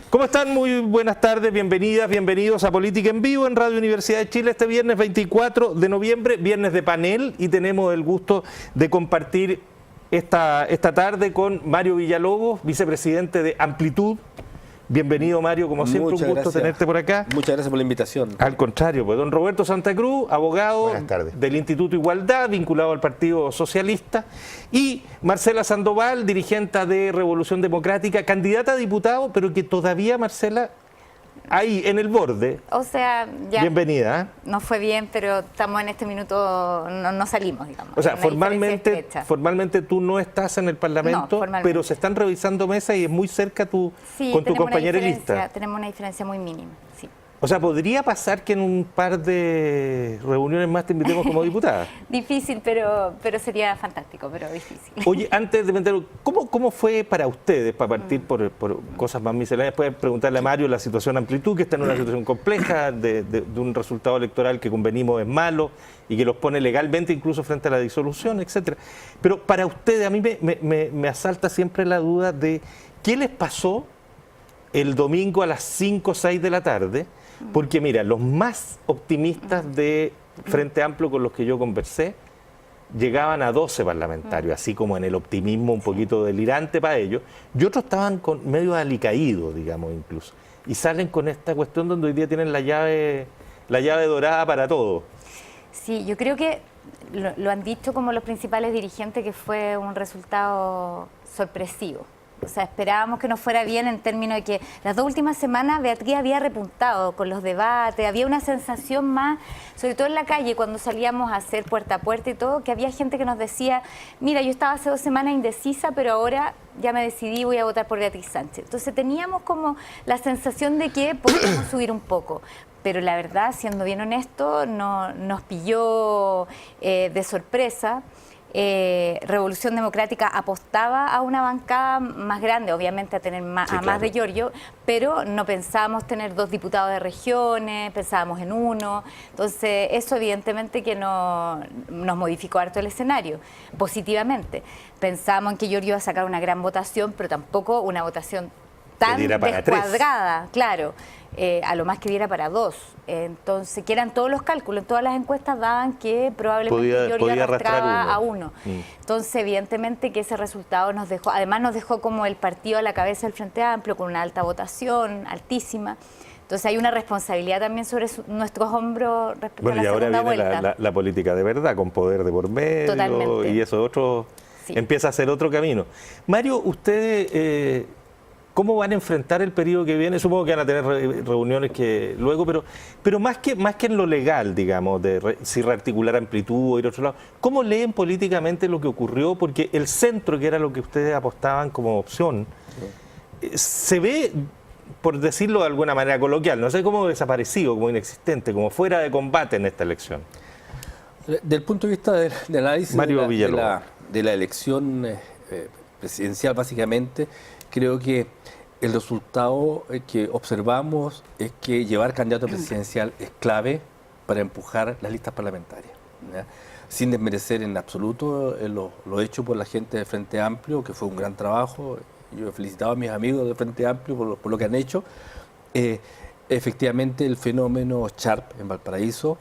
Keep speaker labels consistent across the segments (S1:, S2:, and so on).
S1: ¿Cómo están? Muy buenas tardes, bienvenidas, bienvenidos a Política en Vivo en Radio Universidad de Chile este viernes 24 de noviembre, viernes de panel, y tenemos el gusto de compartir esta tarde con Mario Villalobos, vicepresidente de Amplitud. Bienvenido, Mario, como siempre,
S2: Muchas
S1: un gusto
S2: gracias.
S1: tenerte por acá.
S2: Muchas gracias por la invitación.
S1: Al contrario, pues don Roberto Santa Cruz, abogado del Instituto Igualdad, vinculado al Partido Socialista, y Marcela Sandoval, dirigente de Revolución Democrática, candidata a diputado, pero que todavía, Marcela, ahí en el borde.
S3: O sea, ya
S1: bienvenida. ¿Eh?
S3: nos fue bien, pero estamos en este minuto, no salimos, digamos.
S1: O sea,
S3: Una diferencia estrecha.
S1: formalmente tú no estás en el Parlamento, pero se están revisando mesas y es muy cerca con tu compañera de lista.
S3: Tenemos una diferencia muy mínima, sí.
S1: O sea, ¿podría pasar que en un par de reuniones más te invitemos como diputada?
S3: Difícil, pero sería fantástico, pero difícil.
S1: Oye, antes de meterlo, ¿cómo fue para ustedes, para partir por cosas más misceláneas? Pueden preguntarle a Mario la situación Amplitud, que está en una situación compleja, de un resultado electoral que convenimos es malo y que los pone legalmente incluso frente a la disolución, etcétera. Pero para ustedes, a mí me asalta siempre la duda de qué les pasó el domingo a las 5 o 6 de la tarde, porque mira, los más optimistas de Frente Amplio con los que yo conversé llegaban a 12 parlamentarios, así como en el optimismo un poquito delirante para ellos, y otros estaban medio alicaídos, digamos, incluso, y salen con esta cuestión donde hoy día tienen la llave dorada para todo.
S3: Sí, yo creo que lo han dicho como los principales dirigentes, que fue un resultado sorpresivo. O sea, esperábamos que nos fuera bien en términos de que las 2 últimas semanas Beatriz había repuntado con los debates, había una sensación más, sobre todo en la calle, cuando salíamos a hacer puerta a puerta y todo, que había gente que nos decía, mira, yo estaba hace 2 semanas indecisa, pero ahora ya me decidí, voy a votar por Beatriz Sánchez. Entonces teníamos como la sensación de que podíamos subir un poco. Pero la verdad, siendo bien honesto, nos pilló de sorpresa. Revolución Democrática apostaba a una bancada más grande, obviamente a tener más de Giorgio, pero no pensábamos tener 2 diputados de regiones, pensábamos en 1, entonces eso evidentemente que nos modificó harto el escenario, positivamente. Pensábamos en que Giorgio iba a sacar una gran votación, pero tampoco una votación tan descuadrada, claro. A lo más que diera para 2. Entonces, que eran todos los cálculos, todas las encuestas daban que probablemente Giorgio arrastraba a 1. Entonces, evidentemente que ese resultado nos dejó, además nos dejó como el partido a la cabeza del Frente Amplio, con una alta votación, altísima. Entonces hay una responsabilidad también sobre nuestros hombros respecto a la segunda vuelta.
S1: Bueno, y ahora viene la política de verdad, con poder de por medio.
S3: Totalmente.
S1: Y eso otro empieza a ser otro camino. Mario, ustedes... ¿cómo van a enfrentar el periodo que viene? Supongo que van a tener reuniones que luego, pero más que en lo legal, digamos, si rearticular Amplitud o ir a otro lado, ¿cómo leen políticamente lo que ocurrió? Porque el centro, que era lo que ustedes apostaban como opción, se ve, por decirlo de alguna manera coloquial, no sé, como desaparecido, como inexistente, como fuera de combate en esta elección.
S2: Desde el punto de vista del análisis de la elección presidencial, básicamente, creo que el resultado que observamos es que llevar candidato presidencial es clave para empujar las listas parlamentarias, ¿ya? Sin desmerecer en absoluto lo hecho por la gente de Frente Amplio, que fue un gran trabajo. Yo he felicitado a mis amigos de Frente Amplio por lo que han hecho. Efectivamente, el fenómeno Sharp en Valparaíso,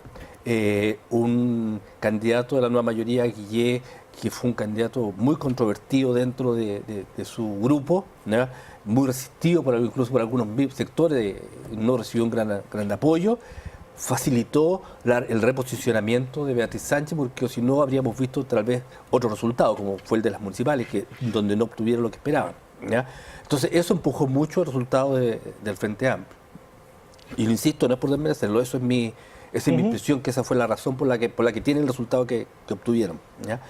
S2: un candidato de la nueva mayoría, Guillé, que fue un candidato muy controvertido dentro de su grupo, ¿no? Muy resistido incluso por algunos sectores, no recibió un gran apoyo, facilitó el reposicionamiento de Beatriz Sánchez, porque si no habríamos visto tal vez otro resultado, como fue el de las municipales, donde no obtuvieron lo que esperaban, ¿ya? Entonces eso empujó mucho el resultado del Frente Amplio. Y lo insisto, no es por desmerecerlo, esa es mi impresión, que esa fue la razón por la que tienen el resultado que obtuvieron, ¿ya?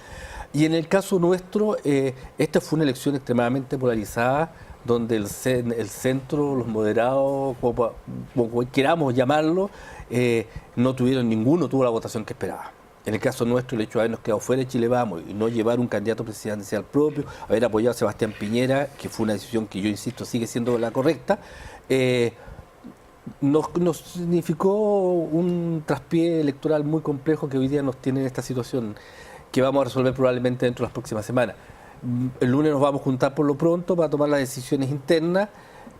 S2: Y en el caso nuestro, esta fue una elección extremadamente polarizada, donde el centro, los moderados, como queramos llamarlo, ninguno tuvo la votación que esperaba. En el caso nuestro, el hecho de habernos quedado fuera de Chile Vamos y no llevar un candidato presidencial propio, haber apoyado a Sebastián Piñera, que fue una decisión que yo insisto sigue siendo la correcta, nos significó un traspié electoral muy complejo que hoy día nos tiene en esta situación, que vamos a resolver probablemente dentro de las próximas semanas. El lunes nos vamos a juntar por lo pronto para tomar las decisiones internas,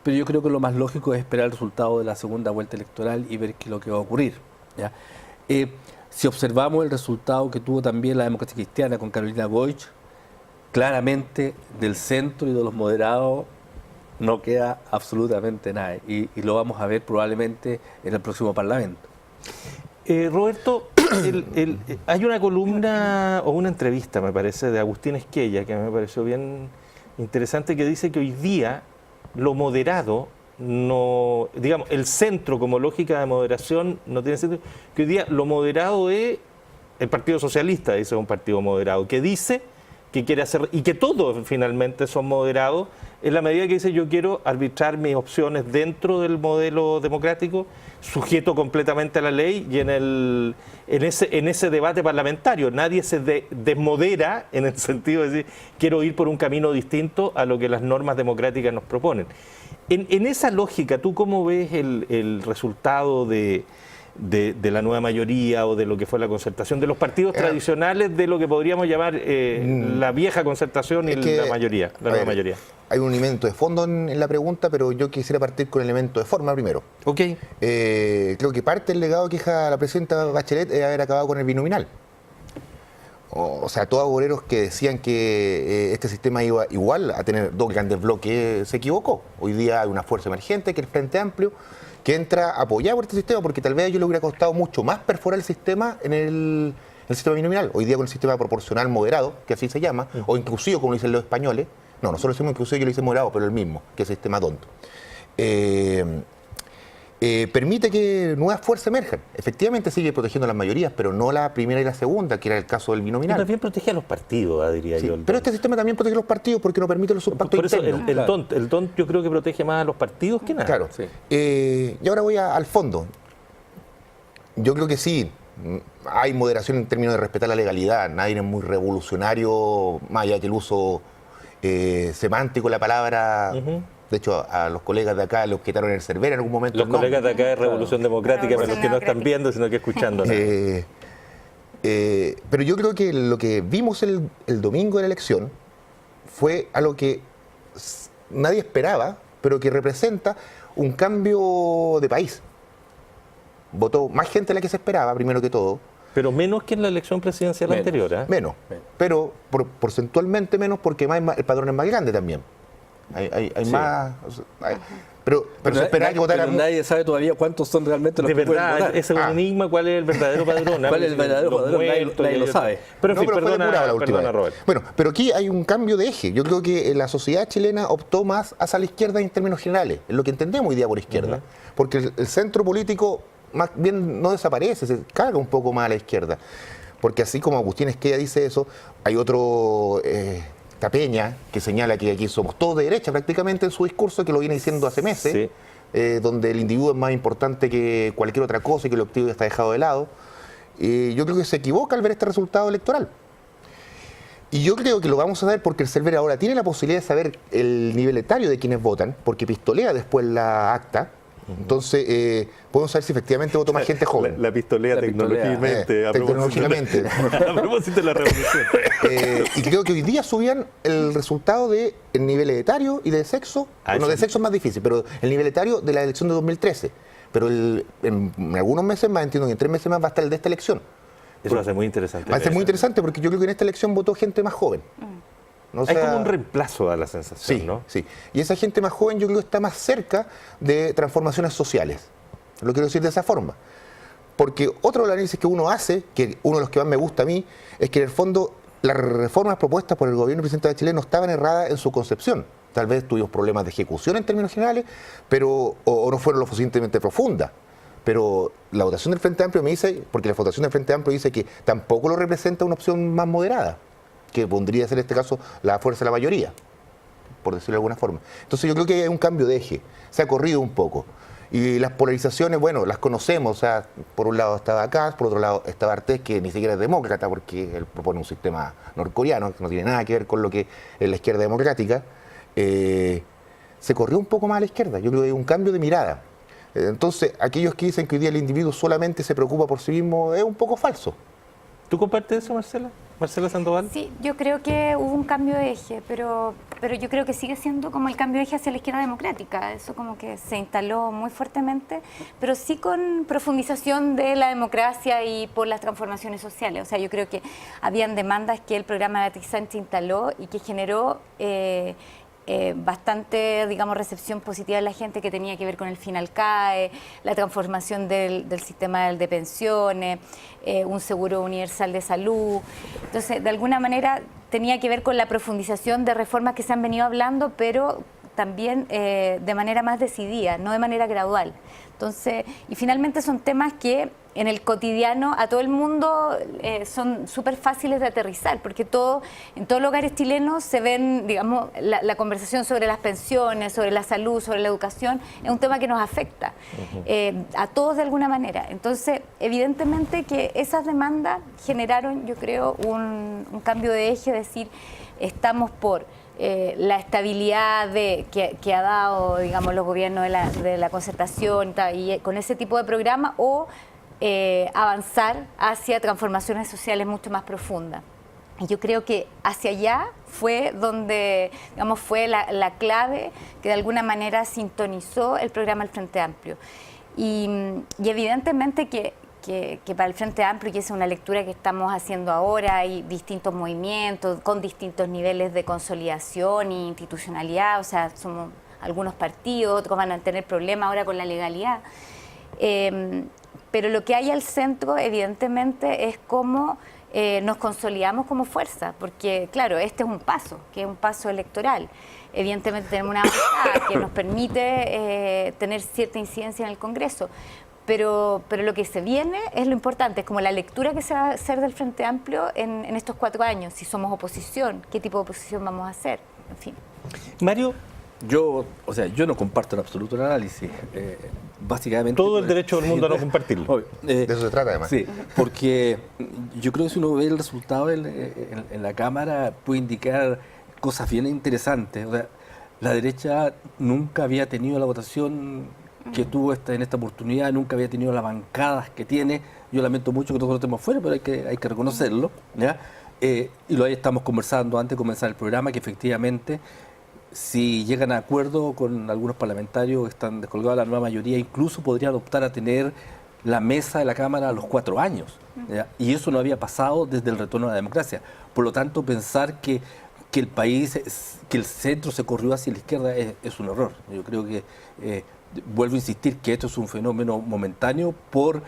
S2: pero yo creo que lo más lógico es esperar el resultado de la segunda vuelta electoral y ver qué es lo que va a ocurrir, ¿ya? Si observamos el resultado que tuvo también la Democracia Cristiana con Carolina Goich, claramente del centro y de los moderados no queda absolutamente nada, y lo vamos a ver probablemente en el próximo Parlamento.
S1: Roberto, hay una columna o una entrevista, me parece, de Agustín Esquella, que me pareció bien interesante, que dice que hoy día lo moderado no, digamos, el centro como lógica de moderación no tiene sentido, que hoy día lo moderado es el Partido Socialista, dice un partido moderado, que dice que quiere hacer, y que todos finalmente son moderados, en la medida que dice yo quiero arbitrar mis opciones dentro del modelo democrático, sujeto completamente a la ley y en ese debate parlamentario. Nadie se desmodera en el sentido de decir quiero ir por un camino distinto a lo que las normas democráticas nos proponen. En esa lógica, ¿tú cómo ves el resultado de la nueva mayoría o de lo que fue la concertación, de los partidos tradicionales, de lo que podríamos llamar la vieja concertación y la mayoría, la nueva mayoría?
S4: Hay un elemento de fondo en la pregunta, pero yo quisiera partir con el elemento de forma primero.
S1: Ok.
S4: Creo que parte del legado que deja la presidenta Bachelet es haber acabado con el binominal. O sea, todos agoreros que decían que este sistema iba igual a tener dos grandes bloques se equivocó. Hoy día hay una fuerza emergente que es el Frente Amplio, que entra apoyado por este sistema, porque tal vez a ellos les hubiera costado mucho más perforar el sistema en el sistema binominal. Hoy día con el sistema proporcional moderado, que así se llama, o inclusivo, como dicen los españoles. No, nosotros decimos inclusivo, yo le hice moderado, pero el mismo, que es el sistema tonto. Permite que nuevas fuerzas emerjan. Efectivamente sigue protegiendo a las mayorías, pero no la primera y la segunda, que era el caso del binominal.
S1: También protege a los partidos, diría yo.
S4: Pero este sistema también protege a los partidos porque no permite los subpactos
S1: Por eso
S4: internos.
S1: el TON yo creo que protege más a los partidos que nada.
S4: Claro.
S2: Sí.
S4: Y ahora voy al fondo. Yo creo que sí, hay moderación en términos de respetar la legalidad. Nadie es muy revolucionario, más allá que el uso semántico de la palabra. De hecho, a los colegas de acá los quitaron el Cervera en algún momento.
S1: Los colegas de acá de Revolución Democrática, para los que no están
S3: Democrática.
S1: viendo, sino que escuchando.
S4: Pero yo creo que lo que vimos el domingo de la elección fue algo que nadie esperaba, pero que representa un cambio de país. Votó más gente de la que se esperaba, primero que todo.
S1: Pero menos que en la elección presidencial
S2: Menos.
S1: anterior. ¿Eh?
S4: Menos. Pero porcentualmente menos porque el padrón es más grande también. Hay
S1: Sí.
S4: más... Pero se esperaba que votaran...
S2: Nadie sabe todavía cuántos son realmente los
S1: De
S2: que pueden
S1: verdad,
S2: votar.
S1: ese es un enigma, ¿cuál es el verdadero padrón?
S2: ¿Cuál es el verdadero
S1: Los
S2: padrón?
S1: muertos,
S2: Nadie lo sabe.
S1: Pero en fin,
S4: fue
S1: perdona,
S4: depurado la última
S1: perdona,
S4: vez.
S1: Robert.
S4: Bueno, pero aquí hay un cambio de eje. Yo creo que la sociedad chilena optó más hacia la izquierda en términos generales, es lo que entendemos hoy día por izquierda. Porque el centro político más bien no desaparece, se carga un poco más a la izquierda. Porque así como Agustín Esquella dice eso, hay otro... Tapeña, que señala que aquí somos todos de derecha prácticamente en su discurso, que lo viene diciendo hace meses,
S1: Sí.
S4: donde el individuo es más importante que cualquier otra cosa y que el objetivo está dejado de lado. Yo creo que se equivoca al ver este resultado electoral. Y yo creo que lo vamos a ver porque el Cervera ahora tiene la posibilidad de saber el nivel etario de quienes votan, porque pistolea después la acta. Entonces, podemos saber si efectivamente votó más gente joven.
S1: La pistolea
S2: La
S1: tecnológicamente.
S4: tecnológicamente.
S1: A propósito de la revolución.
S4: Y creo que hoy día subían el resultado de el nivel etario y de sexo. Bueno, de sexo es más difícil, pero el nivel etario de la elección de 2013. Pero en algunos meses más, entiendo que en 3 meses más va a estar el de esta elección.
S1: Eso va a ser muy interesante.
S4: Va a ser muy interesante porque yo creo que en esta elección votó gente más joven. ¿No? O
S1: Hay
S4: sea,
S1: como un reemplazo a la sensación,
S4: Sí,
S1: ¿no?
S4: sí. Y esa gente más joven yo creo que está más cerca de transformaciones sociales. Lo quiero decir de esa forma. Porque otro de los análisis que uno hace, que uno de los que más me gusta a mí, es que en el fondo las reformas propuestas por el gobierno del presidente de Chile no estaban erradas en su concepción. Tal vez tuvimos problemas de ejecución en términos generales, pero o no fueron lo suficientemente profundas. Pero la votación del Frente Amplio me dice, porque la votación del Frente Amplio dice que tampoco lo representa una opción más moderada, que pondría ser en este caso la fuerza de la mayoría, por decirlo de alguna forma. Entonces yo creo que hay un cambio de eje, se ha corrido un poco. Y las polarizaciones, bueno, las conocemos, o sea, por un lado estaba Kast, por otro lado estaba Artés, que ni siquiera es demócrata, porque él propone un sistema norcoreano, que no tiene nada que ver con lo que es la izquierda democrática. Se corrió un poco más a la izquierda, yo creo que hay un cambio de mirada. Entonces, aquellos que dicen que hoy día el individuo solamente se preocupa por sí mismo, es un poco falso.
S1: ¿Tú compartes eso, Marcela? Marcela Sandoval.
S3: Sí, yo creo que hubo un cambio de eje, pero yo creo que sigue siendo como el cambio de eje hacia la izquierda democrática. Eso como que se instaló muy fuertemente, pero sí con profundización de la democracia y por las transformaciones sociales. O sea, yo creo que habían demandas que el programa de Beatriz Sánchez instaló y que generó bastante, digamos, recepción positiva de la gente, que tenía que ver con el fin al CAE, la transformación del sistema de pensiones, un seguro universal de salud. Entonces, de alguna manera tenía que ver con la profundización de reformas que se han venido hablando, pero también de manera más decidida, no de manera gradual. Entonces, y finalmente son temas que en el cotidiano a todo el mundo son súper fáciles de aterrizar, porque en todos los hogares chilenos se ven, digamos, la conversación sobre las pensiones, sobre la salud, sobre la educación, es un tema que nos afecta a todos de alguna manera. Entonces, evidentemente que esas demandas generaron, yo creo, un cambio de eje, es decir, estamos por la estabilidad que ha dado, digamos, los gobiernos de la concertación y con ese tipo de programa, o avanzar hacia transformaciones sociales mucho más profundas. Y yo creo que hacia allá fue donde, digamos, fue la clave que de alguna manera sintonizó el programa del Frente Amplio. Y evidentemente que para el Frente Amplio, y esa es una lectura que estamos haciendo ahora, hay distintos movimientos con distintos niveles de consolidación e institucionalidad, o sea, somos algunos partidos, otros van a tener problemas ahora con la legalidad. Pero lo que hay al centro, evidentemente, es cómo nos consolidamos como fuerza, porque, claro, este es un paso, que es un paso electoral. Evidentemente tenemos una bancada que nos permite tener cierta incidencia en el Congreso, pero lo que se viene es lo importante, es como la lectura que se va a hacer del Frente Amplio en estos 4 años, si somos oposición, qué tipo de oposición vamos a hacer, en fin.
S1: Mario,
S2: Yo no comparto en absoluto el análisis. Básicamente...
S1: todo el derecho del mundo a no compartirlo.
S4: De eso se trata, además.
S2: Sí, porque yo creo que si uno ve el resultado en la Cámara puede indicar cosas bien interesantes. O sea, la derecha nunca había tenido la votación que tuvo en esta oportunidad, nunca había tenido las bancadas que tiene. Yo lamento mucho que todos lo estemos fuera, pero hay que reconocerlo, ¿ya? Y lo ahí estamos conversando antes de comenzar el programa, que efectivamente, si llegan a acuerdo con algunos parlamentarios que están descolgados de la nueva mayoría, incluso podrían optar a tener la mesa de la Cámara a los 4 años, ¿ya? Y eso no había pasado desde el retorno a la democracia. Por lo tanto, pensar que el país, que el centro se corrió hacia la izquierda es un error. Yo creo que, vuelvo a insistir, que esto es un fenómeno momentáneo por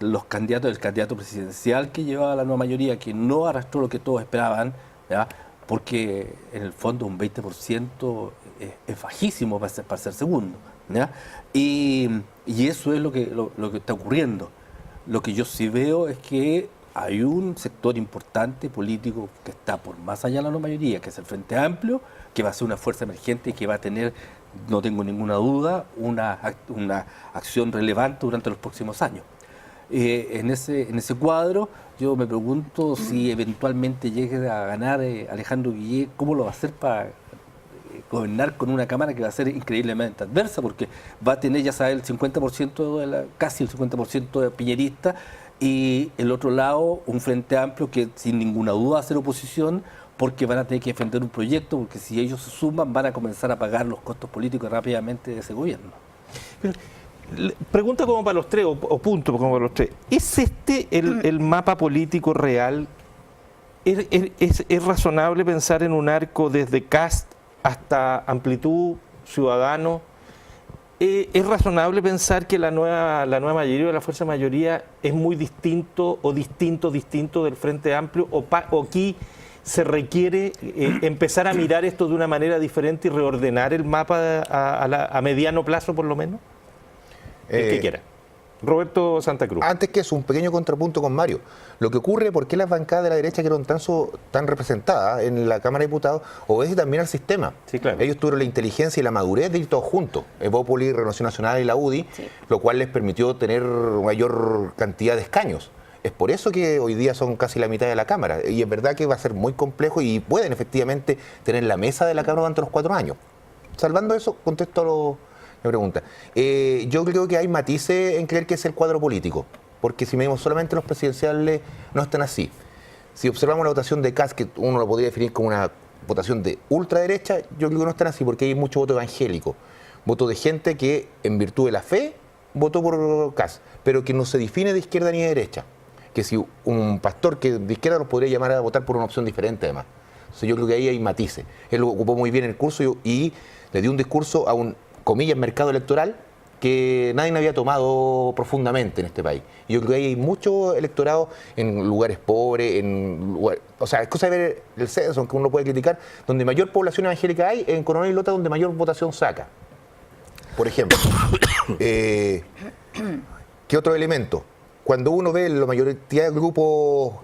S2: los candidatos, el candidato presidencial que llevaba la nueva mayoría, que no arrastró lo que todos esperaban, ¿ya? Porque en el fondo un 20% es bajísimo para ser segundo, ¿ya? Y eso es lo que está ocurriendo. Lo que yo sí veo es que hay un sector importante político que está por más allá de la nueva mayoría, que es el Frente Amplio, que va a ser una fuerza emergente y que va a tener, no tengo ninguna duda, una acción relevante durante los próximos años. En ese cuadro, yo me pregunto si eventualmente llegue a ganar Alejandro Guillé, ¿cómo lo va a hacer para gobernar con una Cámara que va a ser increíblemente adversa? Porque va a tener, ya sabe, el 50%, casi el 50% de piñeristas, y el otro lado, un Frente Amplio que sin ninguna duda va a hacer oposición, porque van a tener que defender un proyecto, porque si ellos se suman van a comenzar a pagar los costos políticos rápidamente de ese gobierno.
S1: Pregunta como para los tres, o punto como para los tres. ¿Es este el mapa político real? ¿Es razonable pensar en un arco desde Cast hasta Amplitud, Ciudadano? ¿Es razonable pensar que la nueva mayoría o la fuerza mayoría es muy distinto del Frente Amplio? ¿O aquí se requiere empezar a mirar esto de una manera diferente y reordenar el mapa a mediano plazo por lo menos? El que quiera. Roberto Santa Cruz.
S4: Antes que eso, un pequeño contrapunto con Mario. Lo que ocurre, ¿por qué las bancadas de la derecha que eran tan representadas en la Cámara de Diputados obedecen también al sistema?
S1: Sí, claro.
S4: Ellos tuvieron la inteligencia y la madurez de ir todos juntos, Evópoli, Renovación Nacional y la UDI,
S3: sí,
S4: lo cual les permitió tener mayor cantidad de escaños. Es por eso que hoy día son casi la mitad de la Cámara. Y es verdad que va a ser muy complejo y pueden efectivamente tener la mesa de la Cámara durante los 4 años. Salvando eso, contesto la pregunta. Yo creo que hay matices en creer que es el cuadro político, porque si medimos solamente los presidenciales, no están así. Si observamos la votación de Kast, que uno lo podría definir como una votación de ultraderecha, yo creo que no es tan así, porque hay mucho voto evangélico. Voto de gente que, en virtud de la fe, votó por Kast, pero que no se define de izquierda ni de derecha. Que si un pastor que de izquierda los podría llamar a votar por una opción diferente, además. Entonces yo creo que ahí hay matices. Él lo ocupó muy bien el curso y le dio un discurso a un, comillas, mercado electoral que nadie había tomado profundamente en este país. Y yo creo que ahí hay mucho electorado en lugares pobres, o sea, es cosa de ver el censo, aunque uno puede criticar, donde mayor población evangélica hay, en Coronel Lota, donde mayor votación saca. Por ejemplo, ¿qué otro elemento? Cuando uno ve la mayoría de grupos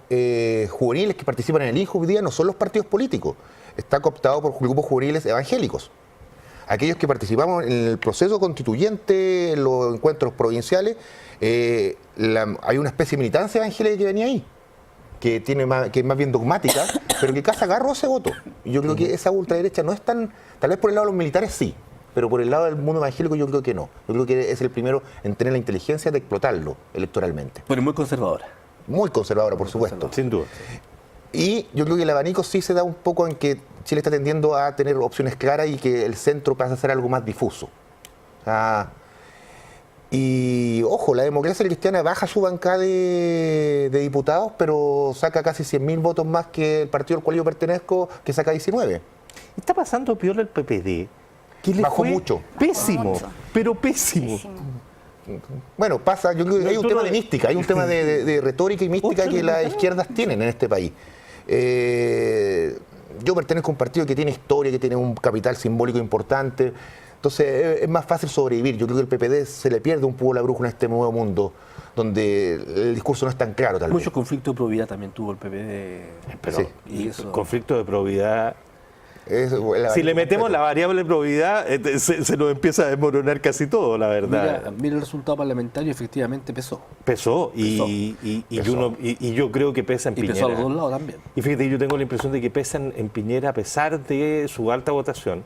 S4: juveniles que participan en el INJU hoy día, no son los partidos políticos, está cooptado por grupos juveniles evangélicos. Aquellos que participamos en el proceso constituyente, en los encuentros provinciales, hay una especie de militancia evangélica que venía ahí, que es más bien dogmática, pero que Kast agarró ese voto. Y yo creo que esa ultraderecha no es tan, tal vez por el lado de los militares sí, pero por el lado del mundo evangélico yo creo que no. Yo creo que es el primero en tener la inteligencia de explotarlo electoralmente.
S2: Pero muy conservadora.
S4: Muy conservadora, por supuesto.
S1: Sin duda.
S4: Y yo creo que el abanico sí se da un poco en que Chile está tendiendo a tener opciones claras y que el centro pasa a ser algo más difuso. Y ojo, la democracia cristiana baja su bancada de diputados, pero saca casi 100.000 votos más que el partido al cual yo pertenezco, que saca 19.
S1: Está pasando peor el PPD, que le
S4: Bajó
S1: fue
S4: mucho.
S1: pésimo,
S3: Mucho.
S1: pero pésimo.
S4: Bueno, pasa, yo creo que hay un
S1: Tú
S4: tema
S1: no-
S4: de mística, hay un tema de retórica y mística que las izquierdas tienen en este país. Yo pertenezco a un partido que tiene historia, que tiene un capital simbólico importante, entonces es más fácil sobrevivir. Yo creo que el PPD se le pierde un poco la brújula en este nuevo mundo, donde el discurso no es tan claro, tal vez.
S2: Mucho conflicto de probidad también tuvo el PPD.
S1: Pero
S4: Sí.
S2: Y eso-
S1: conflicto de probidad.
S4: El
S1: Si le metemos la
S4: completo.
S1: variable probidad, se nos empieza a desmoronar casi todo, la verdad.
S2: Mira el resultado parlamentario, efectivamente pesó.
S1: Pesó
S2: Pesó.
S1: y yo creo que pesa en
S2: Y
S1: Piñera.
S2: pesó a los dos lados también.
S1: Y fíjate, yo tengo la impresión de que pesa en Piñera a pesar de su alta votación.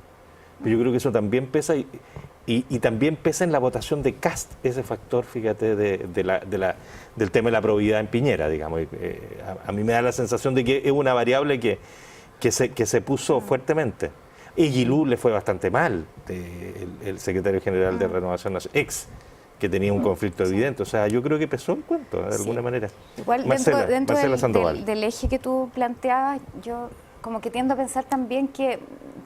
S1: Pero yo creo que eso también pesa y también pesa en la votación de Kast, ese factor, fíjate, del tema de la probidad en Piñera, digamos. A mí me da la sensación de que es una variable que se puso fuertemente. Y Guilú le fue bastante mal, el secretario general de Renovación Nacional, que tenía un conflicto evidente. O sea, yo creo que pesó el cuento, de alguna manera.
S3: Igual
S1: Marcela
S3: dentro
S1: Sandoval.
S3: del eje que tú planteabas, yo como que tiendo a pensar también que,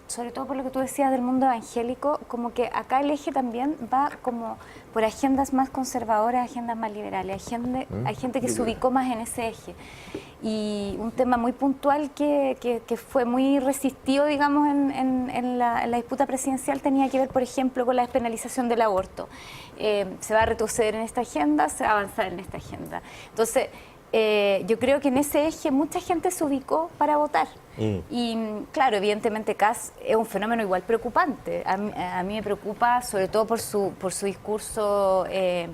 S3: sobre todo por lo que tú decías del mundo evangélico, como que acá el eje también va como por agendas más conservadoras, agendas más liberales. Hay gente que se ubicó más en ese eje. Y un tema muy puntual que fue muy resistido, digamos, en la disputa presidencial tenía que ver, por ejemplo, con la despenalización del aborto. Se va a retroceder en esta agenda, se va a avanzar en esta agenda. Entonces, yo creo que en ese eje mucha gente se ubicó para votar. Y claro, evidentemente Kast es un fenómeno igual preocupante. A mí me preocupa sobre todo por su discurso de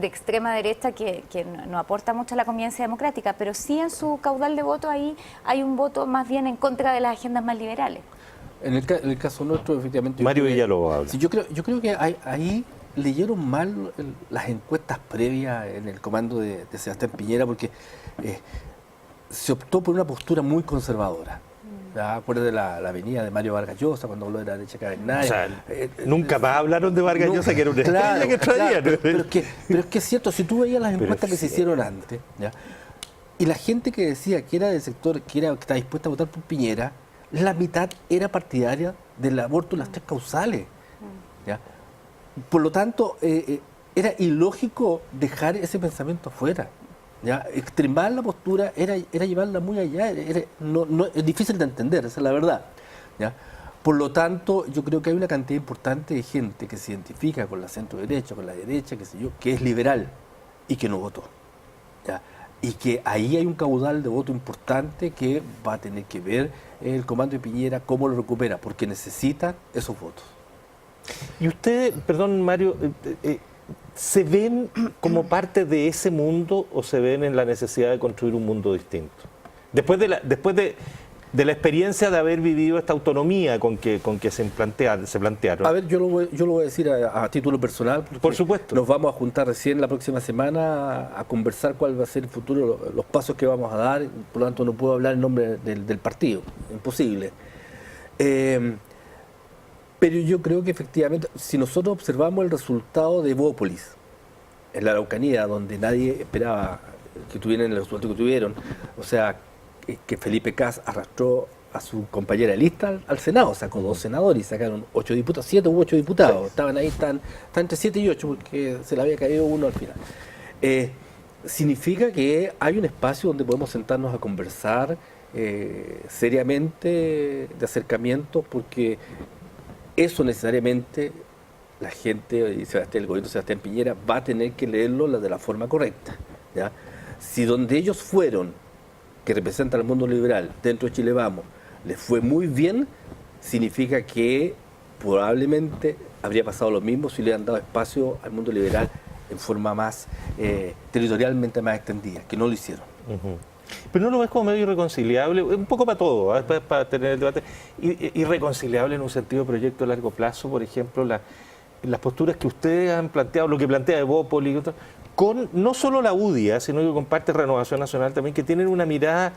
S3: extrema derecha que no aporta mucho a la convivencia democrática, pero sí en su caudal de voto ahí hay un voto más bien en contra de las agendas más liberales.
S2: En el caso nuestro, efectivamente... yo
S1: Mario
S2: creo que-
S1: Villalobos habla.
S2: Sí, yo creo que ahí leyeron mal las encuestas previas en el comando de Sebastián Piñera, porque se optó por una postura muy conservadora. ¿Ya? Acuérdate de la avenida de Mario Vargas Llosa cuando habló de la derecha cavernaria.
S1: O sea, nunca más hablaron de Vargas Llosa, que era una estrella que traían.
S2: claro, pero es que es cierto, si tú veías las encuestas que se hicieron antes, ¿ya? Y la gente que decía que era del sector, que está dispuesta a votar por Piñera, la mitad era partidaria del aborto en las 3 causales. ¿Ya? Por lo tanto, era ilógico dejar ese pensamiento fuera. ¿Ya? Extremar la postura era llevarla muy allá, es difícil de entender, esa es la verdad. ¿Ya? Por lo tanto, yo creo que hay una cantidad importante de gente que se identifica con la centro derecha, con la derecha, qué sé yo, que es liberal y que no votó. ¿Ya? Y que ahí hay un caudal de voto importante que va a tener que ver el comando de Piñera cómo lo recupera, porque necesita esos votos.
S1: ¿Y ustedes, perdón Mario, se ven como parte de ese mundo o se ven en la necesidad de construir un mundo distinto? Después de de la experiencia de haber vivido esta autonomía con que se plantearon.
S2: A ver, yo lo voy a decir a título personal, porque
S1: por supuesto.
S2: nos vamos a juntar recién la próxima semana a conversar cuál va a ser el futuro, los pasos que vamos a dar, por lo tanto no puedo hablar en nombre del partido, imposible. Pero yo creo que efectivamente, si nosotros observamos el resultado de Evópolis, en la Araucanía, donde nadie esperaba que tuvieran el resultado que tuvieron, o sea, que Felipe Kast arrastró a su compañera de lista al Senado, sacó 2 senadores y sacaron 8 diputados, 7 u 8 diputados, estaban ahí, están entre 7 y 8 porque se le había caído uno al final. Significa que hay un espacio donde podemos sentarnos a conversar seriamente de acercamiento, porque eso necesariamente la gente, el gobierno de Sebastián Piñera va a tener que leerlo de la forma correcta, ¿ya? Si donde ellos fueron, que representan al mundo liberal, dentro de Chile Vamos, les fue muy bien, significa que probablemente habría pasado lo mismo si le han dado espacio al mundo liberal en forma más territorialmente más extendida, que no lo hicieron.
S1: Pero no lo ves como medio irreconciliable, un poco para todo, para tener el debate, irreconciliable en un sentido de proyecto a largo plazo, por ejemplo, las posturas que ustedes han planteado, lo que plantea Evópolis, con no solo la UDI, sino que comparte Renovación Nacional también, que tienen una mirada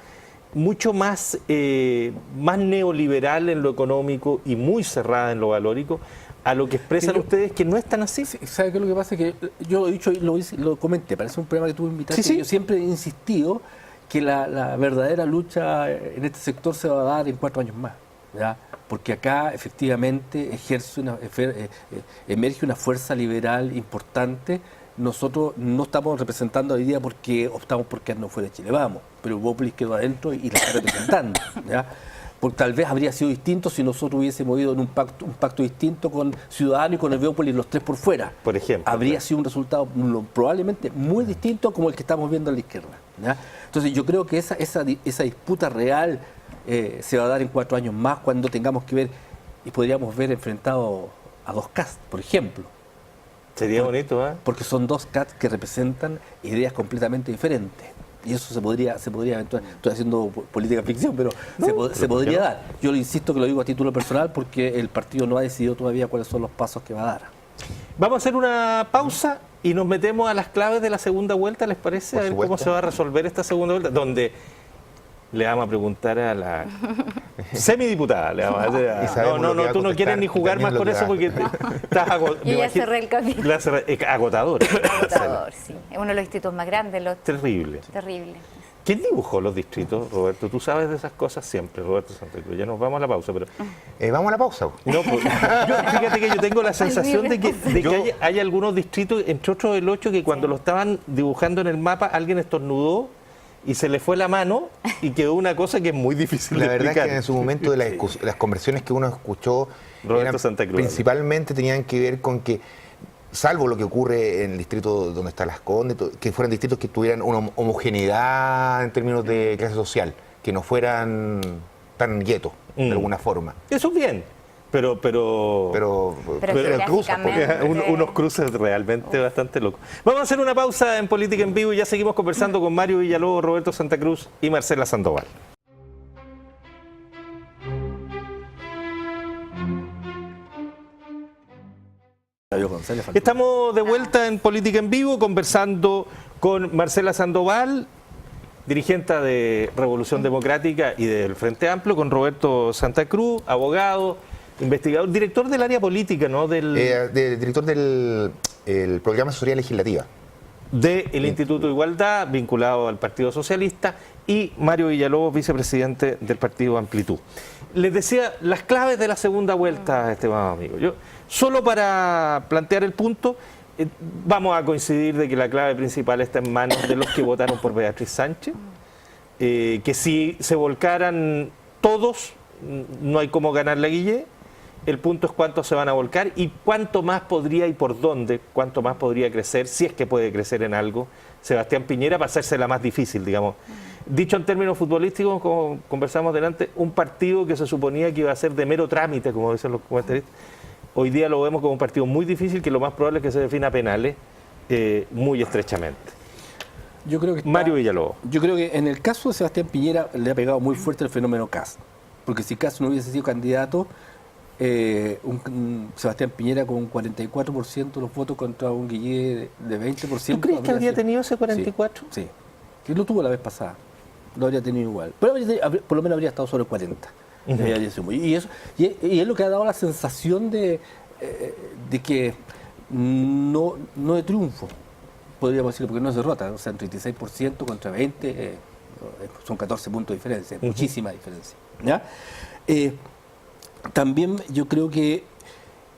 S1: mucho más neoliberal en lo económico y muy cerrada en lo valórico, a lo que expresan ustedes, que no es tan así.
S2: ¿Sabe qué es lo que pasa? Que yo lo he dicho y lo comenté, parece un problema que tú me invitaste.
S1: Sí.
S2: Yo siempre he insistido que la verdadera lucha en este sector se va a dar en 4 años más, ¿ya? Porque acá efectivamente emerge una fuerza liberal importante. Nosotros no estamos representando hoy día porque optamos por quedarnos fuera de Chile Vamos, pero Evópolis quedó adentro y la está representando, ¿ya? Porque tal vez habría sido distinto si nosotros hubiésemos ido en un pacto distinto con Ciudadanos y con Evópolis, los 3 por fuera.
S1: Por ejemplo.
S2: Habría sido un resultado probablemente muy distinto como el que estamos viendo a la izquierda, ¿ya? Entonces yo creo que esa disputa real se va a dar en 4 años más, cuando tengamos que ver y podríamos ver enfrentados a 2 Kast, por ejemplo.
S1: Sería bonito, ¿eh?
S2: Porque son 2 Kast que representan ideas completamente diferentes. Y eso se podría eventualmente, estoy haciendo política ficción, pero se podría dar. Yo le insisto que lo digo a título personal porque el partido no ha decidido todavía cuáles son los pasos que va a dar.
S1: Vamos a hacer una pausa y nos metemos a las claves de la segunda vuelta, ¿les parece? A ver cómo se va a resolver esta segunda vuelta, donde le vamos a preguntar a la semidiputada. No, tú no quieres ni jugar más con eso porque estás agotador.
S3: Yo ya cerré el capítulo.
S1: Agotador.
S3: Agotador, sí. Es uno de los distritos más grandes.
S1: Terrible.
S3: Terrible.
S1: ¿Quién dibujó los distritos, Roberto? Tú sabes de esas cosas siempre, Roberto Santa Cruz. Ya nos vamos a la pausa, pero...
S4: Vamos a la pausa.
S1: No, pues, fíjate que yo tengo la sensación de que hay algunos distritos, entre otros el 8, que cuando lo estaban dibujando en el mapa, alguien estornudó y se le fue la mano y quedó una cosa que es muy difícil de explicar.
S4: La verdad es que en su momento de las conversiones que uno escuchó,
S1: Roberto Santa Cruz,
S4: principalmente tenían que ver con que, salvo lo que ocurre en el distrito donde está Las Condes, que fueran distritos que tuvieran una homogeneidad en términos de clase social, que no fueran tan guetos, de alguna forma.
S1: Eso es bien, pero
S4: cruzas,
S1: unos cruces realmente bastante locos. Vamos a hacer una pausa en Política en Vivo y ya seguimos conversando con Mario Villalobos, Roberto Santa Cruz y Marcela Sandoval. Estamos de vuelta en Política en Vivo conversando con Marcela Sandoval, dirigente de Revolución Democrática y del Frente Amplio, con Roberto Santa Cruz, abogado, investigador, director del área política, ¿no?
S4: Director del programa de asesoría legislativa.
S1: Del Instituto de Igualdad, vinculado al Partido Socialista, y Mario Villalobos, vicepresidente del Partido Amplitud. Les decía, las claves de la segunda vuelta, Esteban, amigo. Yo, solo para plantear el punto, vamos a coincidir de que la clave principal está en manos de los que votaron por Beatriz Sánchez, que si se volcaran todos, no hay cómo ganar la Guille. El punto es cuántos se van a volcar y cuánto más podría y por dónde, cuánto más podría crecer, si es que puede crecer en algo, Sebastián Piñera, para hacerse la más difícil, digamos. Dicho en términos futbolísticos, como conversamos delante, un partido que se suponía que iba a ser de mero trámite, como dicen los comentaristas, hoy día lo vemos como un partido muy difícil, que lo más probable es que se defina a penales muy estrechamente.
S2: Yo creo que
S1: Mario Villalobos.
S2: Yo creo que en el caso de Sebastián Piñera le ha pegado muy fuerte el fenómeno Kast, porque si Kast no hubiese sido candidato, Sebastián Piñera con 44% de los votos contra un Guillé de 20%.
S1: ¿Tú crees que habría
S2: sido-
S1: tenido ese 44?
S2: Sí, que lo tuvo la vez pasada, lo habría tenido igual, pero por lo menos habría estado sobre 40. Y es lo que ha dado la sensación de que no de triunfo, podríamos decirlo, porque no es derrota, o sea, en 36% contra 20, son 14 puntos de diferencia, muchísima diferencia. ¿Ya? También yo creo que,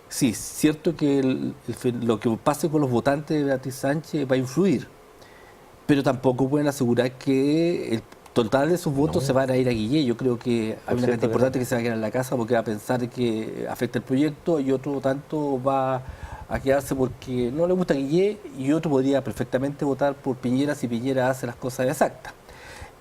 S2: sí, es cierto que lo que pase con los votantes de Beatriz Sánchez va a influir, pero tampoco pueden asegurar que el total de sus votos se van a ir a Guillé. Yo creo que hay una cantidad importante que se va a quedar en la casa porque va a pensar que afecta el proyecto, y otro tanto va a quedarse porque no le gusta Guillé, y otro podría perfectamente votar por Piñera si Piñera hace las cosas exactas.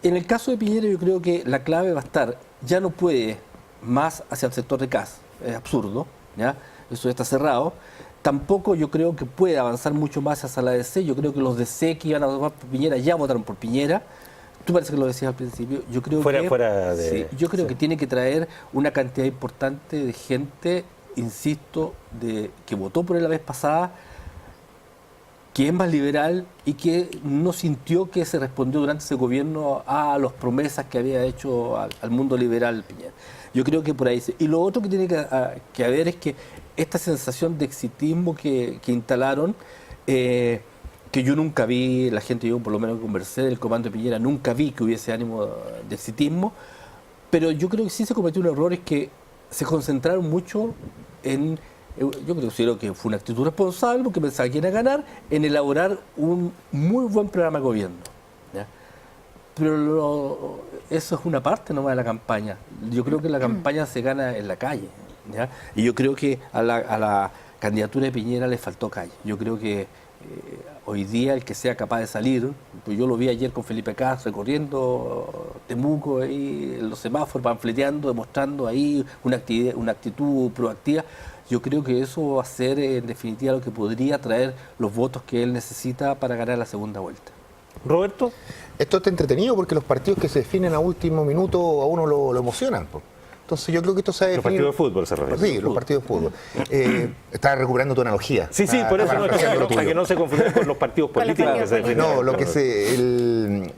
S2: En el caso de Piñera yo creo que la clave va a estar, ya no puede más hacia el sector de Kast, es absurdo, ¿ya? Eso ya está cerrado. Tampoco yo creo que puede avanzar mucho más hacia la DC. Yo creo que los DC que iban a votar por Piñera ya votaron por Piñera. Tú parece que lo decías al principio. Yo creo que tiene que traer una cantidad importante de gente, insisto, que votó por él la vez pasada, que es más liberal y que no sintió que se respondió durante ese gobierno a las promesas que había hecho al mundo liberal Piñera. Yo creo que por ahí. Y lo otro que tiene que haber es que esta sensación de exitismo que instalaron, que yo nunca vi, la gente, yo por lo menos conversé del comando de Piñera, nunca vi que hubiese ánimo de exitismo, pero yo creo que sí se cometió un error, es que se concentraron mucho en, yo considero que fue una actitud responsable porque pensaba que iban a ganar, en elaborar un muy buen programa de gobierno, ¿ya? Pero eso es una parte nomás de la campaña. Yo creo que la campaña se gana en la calle, ¿ya? Y yo creo que a la candidatura de Piñera le faltó calle. Yo creo que hoy día el que sea capaz de salir, pues yo lo vi ayer con Felipe Kast recorriendo Temuco, ahí, en los semáforos, panfleteando, demostrando ahí una actitud proactiva. Yo creo que eso va a ser en definitiva lo que podría traer los votos que él necesita para ganar la segunda vuelta.
S1: Roberto.
S4: Esto está entretenido porque los partidos que se definen a último minuto a uno lo emocionan, po. Entonces yo creo que esto se ha
S1: Los
S4: definido...
S1: partidos de fútbol se refiere.
S4: Sí, los partidos de fútbol. Estaba recuperando tu analogía.
S1: Sí, por eso para que no se confundan con los partidos
S3: Con los
S1: políticos.
S3: partidos
S1: que se
S4: No, lo
S1: definen.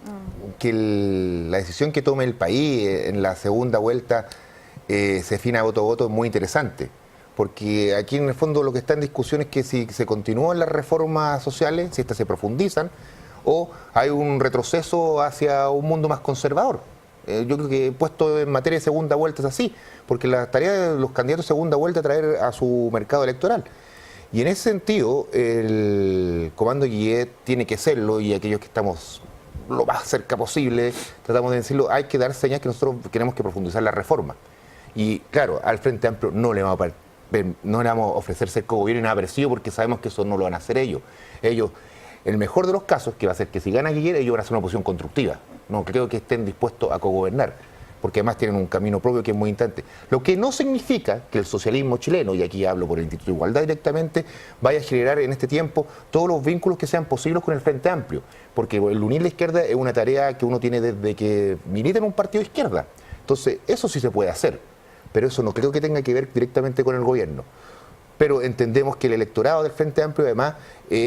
S4: que la decisión que tome el país en la segunda vuelta se defina voto a voto es muy interesante. Porque aquí en el fondo lo que está en discusión es que si se continúan las reformas sociales, si estas se profundizan, o hay un retroceso hacia un mundo más conservador. Yo creo que puesto en materia de segunda vuelta es así, porque la tarea de los candidatos de segunda vuelta es traer a su mercado electoral. Y en ese sentido, el comando Guillet tiene que serlo, y aquellos que estamos lo más cerca posible, tratamos de decirlo, hay que dar señas que nosotros queremos que profundizar la reforma. Y claro, al Frente Amplio no le vamos a ofrecer ser cogobierno y nada parecido, porque sabemos que eso no lo van a hacer ellos. Ellos, el mejor de los casos, que va a ser que si gana Guillet, ellos van a hacer una oposición constructiva. No creo que estén dispuestos a cogobernar, porque además tienen un camino propio que es muy importante. Lo que no significa que el socialismo chileno, y aquí hablo por el Instituto de Igualdad directamente, vaya a generar en este tiempo todos los vínculos que sean posibles con el Frente Amplio, porque el unir la izquierda es una tarea que uno tiene desde que milita en un partido de izquierda. Entonces, eso sí se puede hacer, pero eso no creo que tenga que ver directamente con el gobierno. Pero entendemos que el electorado del Frente Amplio, además, hay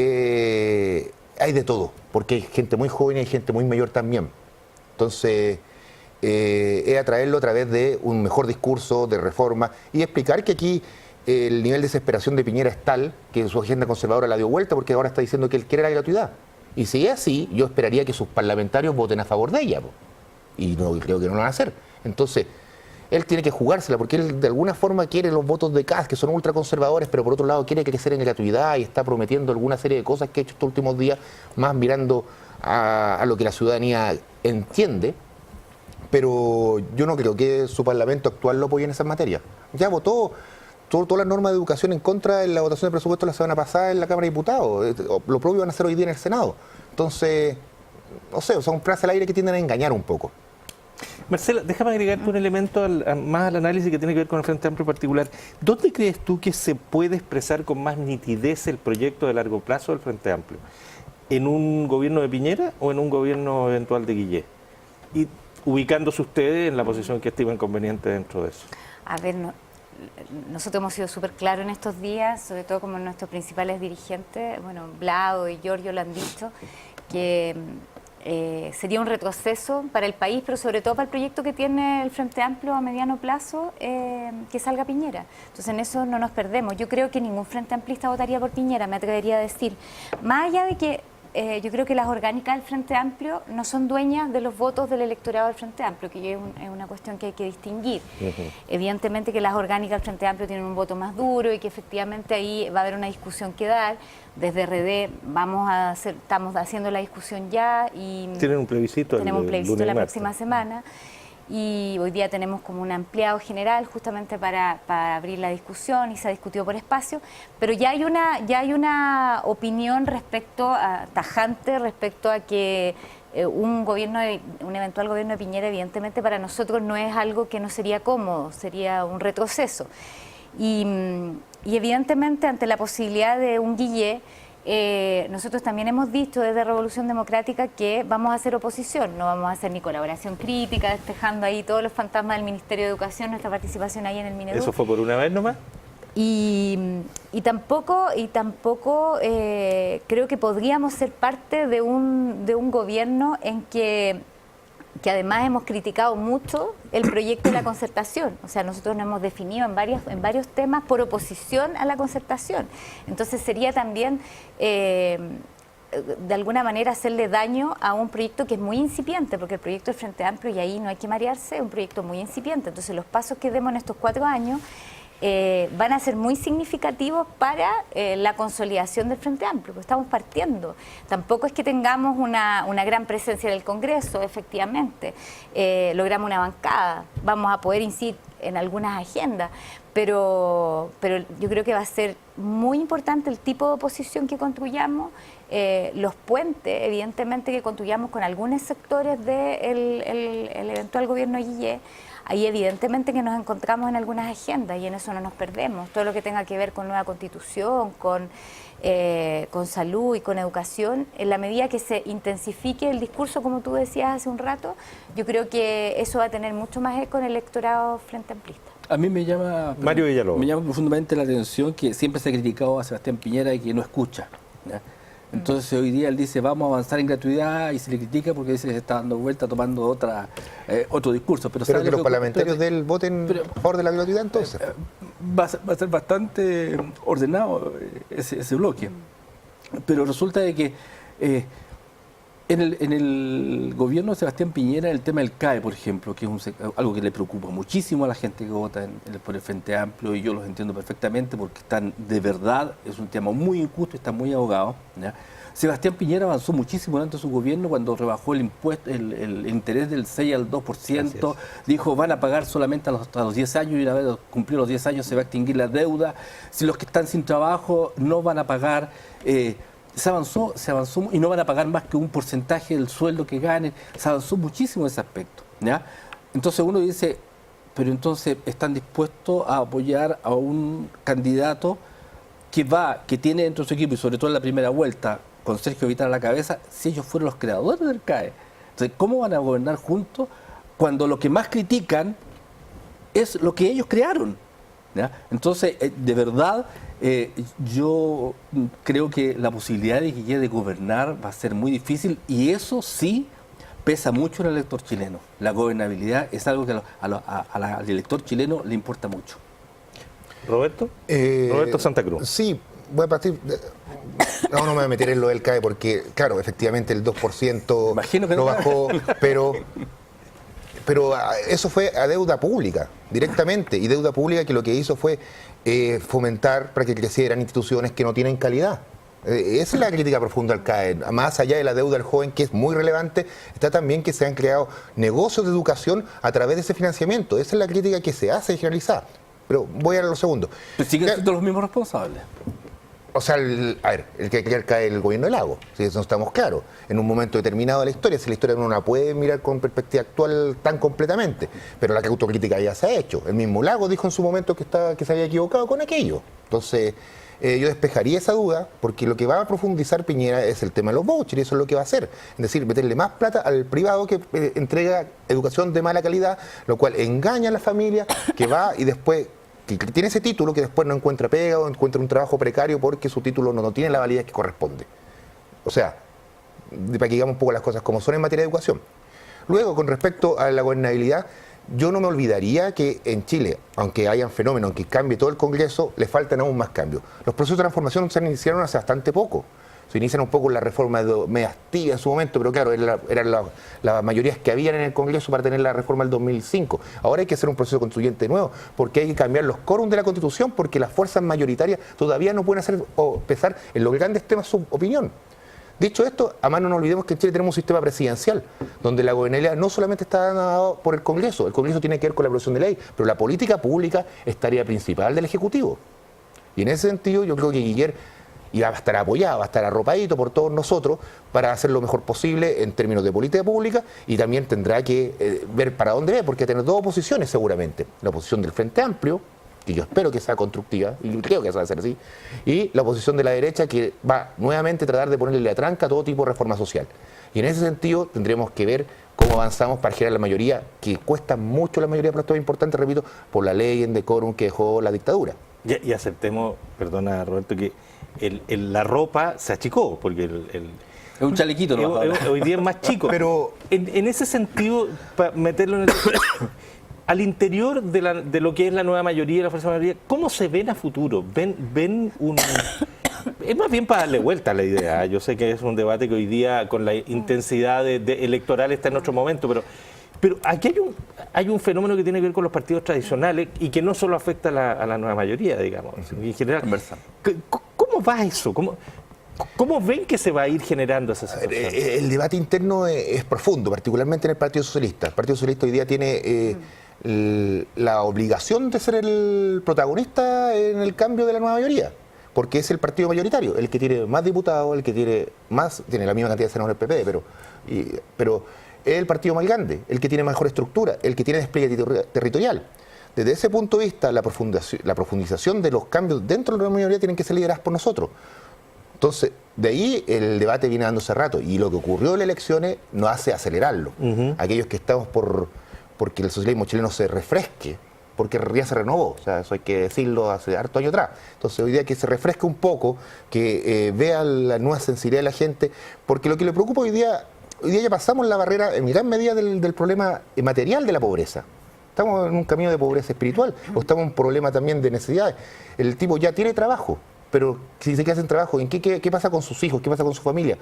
S4: de todo, porque hay gente muy joven y hay gente muy mayor también. Entonces, es atraerlo a través de un mejor discurso de reforma y explicar que aquí el nivel de desesperación de Piñera es tal que su agenda conservadora la dio vuelta, porque ahora está diciendo que él quiere la gratuidad. Y si es así, yo esperaría que sus parlamentarios voten a favor de ella, po. Y no creo que no lo van a hacer. Entonces, él tiene que jugársela, porque él de alguna forma quiere los votos de Kast, que son ultraconservadores, pero por otro lado quiere crecer en gratuidad y está prometiendo alguna serie de cosas que ha hecho estos últimos días, más mirando a lo que la ciudadanía entiende. Pero yo no creo que su parlamento actual lo apoye en esas materias. Ya votó todas las normas de educación en contra en la votación de presupuesto la semana pasada en la Cámara de Diputados. Lo propio van a hacer hoy día en el Senado. Entonces, no sé, son frases al aire que tienden a engañar un poco.
S1: Marcela, déjame agregarte un elemento más al análisis que tiene que ver con el Frente Amplio en particular. ¿Dónde crees tú que se puede expresar con más nitidez el proyecto de largo plazo del Frente Amplio? ¿En un gobierno de Piñera o en un gobierno eventual de Guillé? Y ubicándose ustedes en la posición que estiman conveniente dentro de eso.
S3: A ver, nosotros hemos sido súper claros en estos días, sobre todo como nuestros principales dirigentes, bueno, Vlado y Giorgio lo han dicho, que sería un retroceso para el país, pero sobre todo para el proyecto que tiene el Frente Amplio a mediano plazo, que salga Piñera. Entonces en eso no nos perdemos. Yo creo que ningún Frente Amplista votaría por Piñera, me atrevería a decir. Más allá de que yo creo que las orgánicas del Frente Amplio no son dueñas de los votos del electorado del Frente Amplio, que es una cuestión que hay que distinguir. Evidentemente que las orgánicas del Frente Amplio tienen un voto más duro y que efectivamente ahí va a haber una discusión que dar. Desde RD estamos haciendo la discusión ya y
S1: tienen un plebiscito.
S3: Tenemos un plebiscito
S1: lunes y
S3: la
S1: martes.
S3: próxima semana. Y hoy día tenemos como un ampliado general justamente para abrir la discusión y se ha discutido por espacio, pero ya hay una opinión tajante respecto a que un eventual gobierno de Piñera, evidentemente para nosotros no es algo que no sería cómodo, sería un retroceso. Y evidentemente ante la posibilidad de un Guillé, nosotros también hemos dicho desde Revolución Democrática que vamos a hacer oposición, no vamos a hacer ni colaboración crítica, despejando ahí todos los fantasmas del Ministerio de Educación, nuestra participación ahí en el Mineduc.
S1: ¿Eso fue por una vez nomás?
S3: Y tampoco creo que podríamos ser parte de un gobierno en que además hemos criticado mucho el proyecto de la concertación. O sea, nosotros nos hemos definido en varios temas por oposición a la concertación. Entonces sería también, de alguna manera, hacerle daño a un proyecto que es muy incipiente, porque el proyecto del Frente Amplio, y ahí no hay que marearse, es un proyecto muy incipiente. Entonces los pasos que demos en estos 4 años van a ser muy significativos para la consolidación del Frente Amplio, porque estamos partiendo. Tampoco es que tengamos una gran presencia en el Congreso, efectivamente. Logramos una bancada, vamos a poder incidir en algunas agendas, pero yo creo que va a ser muy importante el tipo de oposición que construyamos, los puentes, evidentemente, que construyamos con algunos sectores del eventual gobierno Guillé. Ahí evidentemente que nos encontramos en algunas agendas y en eso no nos perdemos. Todo lo que tenga que ver con nueva constitución, con salud y con educación, en la medida que se intensifique el discurso, como tú decías hace un rato, yo creo que eso va a tener mucho más eco en el electorado frente amplista.
S2: A mí me llama profundamente la atención que siempre se ha criticado a Sebastián Piñera de que no escucha, ¿ya? Entonces hoy día él dice vamos a avanzar en gratuidad y se le critica porque dice que se está dando vuelta tomando otro discurso. Pero
S4: que los parlamentarios de él voten a favor de la gratuidad entonces.
S2: Va a ser bastante ordenado ese bloque. Pero resulta de que en el gobierno de Sebastián Piñera el tema del CAE, por ejemplo, que es algo que le preocupa muchísimo a la gente que vota por el Frente Amplio, y yo los entiendo perfectamente porque de verdad, es un tema muy injusto y están muy ahogados, ¿ya? Sebastián Piñera avanzó muchísimo durante su gobierno cuando rebajó el impuesto, el interés del 6 al 2%, dijo van a pagar solamente a los 10 años y una vez cumplidos los 10 años se va a extinguir la deuda, si los que están sin trabajo no van a pagar... Se avanzó y no van a pagar más que un porcentaje del sueldo que ganen. Se avanzó muchísimo en ese aspecto, ¿ya? Entonces uno dice, pero entonces están dispuestos a apoyar a un candidato que tiene dentro de su equipo, y sobre todo en la primera vuelta, con Sergio Vitale a la cabeza, si ellos fueron los creadores del CAE. Entonces, ¿cómo van a gobernar juntos cuando lo que más critican es lo que ellos crearon? ¿Ya? Entonces, de verdad, yo creo que la posibilidad de Guillé de gobernar va a ser muy difícil y eso sí pesa mucho en el elector chileno. La gobernabilidad es algo que al elector chileno le importa mucho.
S1: ¿Roberto? Roberto Santa Cruz.
S4: Sí, voy a partir... No me voy a meter en lo del CAE porque, claro, efectivamente el 2%
S2: imagino que
S4: lo
S2: no
S4: bajó, pero eso fue a deuda pública, directamente, y deuda pública que lo que hizo fue fomentar para que crecieran instituciones que no tienen calidad. Esa es la crítica profunda al CAE. Más allá de la deuda del joven, que es muy relevante, está también que se han creado negocios de educación a través de ese financiamiento. Esa es la crítica que se hace generalizada. Pero voy a lo segundo.
S2: Pero siguen siendo los mismos responsables.
S4: O sea, el que crea el CAE es el gobierno del Lago, si eso estamos claros. En un momento determinado de la historia, si la historia uno no la puede mirar con perspectiva actual tan completamente, pero la autocrítica ya se ha hecho. El mismo Lago dijo en su momento que se había equivocado con aquello. Entonces, yo despejaría esa duda, porque lo que va a profundizar Piñera es el tema de los vouchers, y eso es lo que va a hacer. Es decir, meterle más plata al privado que entrega educación de mala calidad, lo cual engaña a la familia, que va y después, que tiene ese título, que después no encuentra pega o encuentra un trabajo precario porque su título no tiene la validez que corresponde. O sea, para que digamos un poco las cosas como son en materia de educación. Luego, con respecto a la gobernabilidad, yo no me olvidaría que en Chile, aunque hayan fenómenos, aunque cambie todo el Congreso, le faltan aún más cambios. Los procesos de transformación se iniciaron hace bastante poco. Se inician un poco en la reforma de medias tibias en su momento, pero claro, eran las mayorías que habían en el Congreso para tener la reforma del 2005. Ahora hay que hacer un proceso constituyente nuevo, porque hay que cambiar los quórums de la Constitución, porque las fuerzas mayoritarias todavía no pueden hacer o pesar en los grandes temas su opinión. Dicho esto, además no nos olvidemos que en Chile tenemos un sistema presidencial, donde la gobernabilidad no solamente está dada por el Congreso tiene que ver con la aprobación de ley, pero la política pública es tarea principal del Ejecutivo. Y en ese sentido yo creo que Guillermo va a estar apoyado, va a estar arropadito por todos nosotros para hacer lo mejor posible en términos de política pública, y también tendrá que ver para dónde ve, porque tiene dos oposiciones seguramente, la oposición del Frente Amplio, que yo espero que sea constructiva, y creo que va a ser así, y la oposición de la derecha, que va nuevamente a tratar de ponerle la tranca a todo tipo de reforma social. Y en ese sentido tendremos que ver cómo avanzamos para generar la mayoría, que cuesta mucho la mayoría, pero esto es importante, repito, por la ley en decorum que dejó la dictadura.
S1: Y aceptemos, perdona Roberto, que la ropa se achicó, porque
S2: Es un chalequito, ¿no?
S1: hoy día es más chico.
S4: Pero
S1: en ese sentido, para meterlo en el... Al interior de lo que es la nueva mayoría, la fuerza mayoría, ¿cómo se ven a futuro? ¿Ven un...? Es más bien para darle vuelta a la idea. Yo sé que es un debate que hoy día, con la intensidad electoral, está en otro momento, pero aquí hay un fenómeno que tiene que ver con los partidos tradicionales y que no solo afecta a la nueva mayoría, digamos, en general. ¿Cómo va eso? ¿Cómo ven que se va a ir generando esa situación?
S4: el debate interno es profundo, particularmente en el Partido Socialista. El Partido Socialista hoy día tiene la obligación de ser el protagonista en el cambio de la nueva mayoría, porque es el partido mayoritario, el que tiene más diputados, el que tiene la misma cantidad de senadores del PP, pero es el partido más grande, el que tiene mejor estructura, el que tiene despliegue territorial. Desde ese punto de vista, la profundización de los cambios dentro de la nueva mayoría tienen que ser lideradas por nosotros. Entonces, de ahí el debate viene dándose rato, y lo que ocurrió en las elecciones nos hace acelerarlo. Aquellos que estamos porque el socialismo chileno se refresque, porque ya se renovó, o sea, eso hay que decirlo hace harto año atrás. Entonces, hoy día que se refresque un poco, que vea la nueva sensibilidad de la gente, porque lo que le preocupa hoy día ya pasamos la barrera en gran medida del problema material de la pobreza. Estamos en un camino de pobreza espiritual, o estamos en un problema también de necesidades. El tipo ya tiene trabajo, pero si se queda sin trabajo, ¿en qué pasa con sus hijos? ¿Qué pasa con su familia?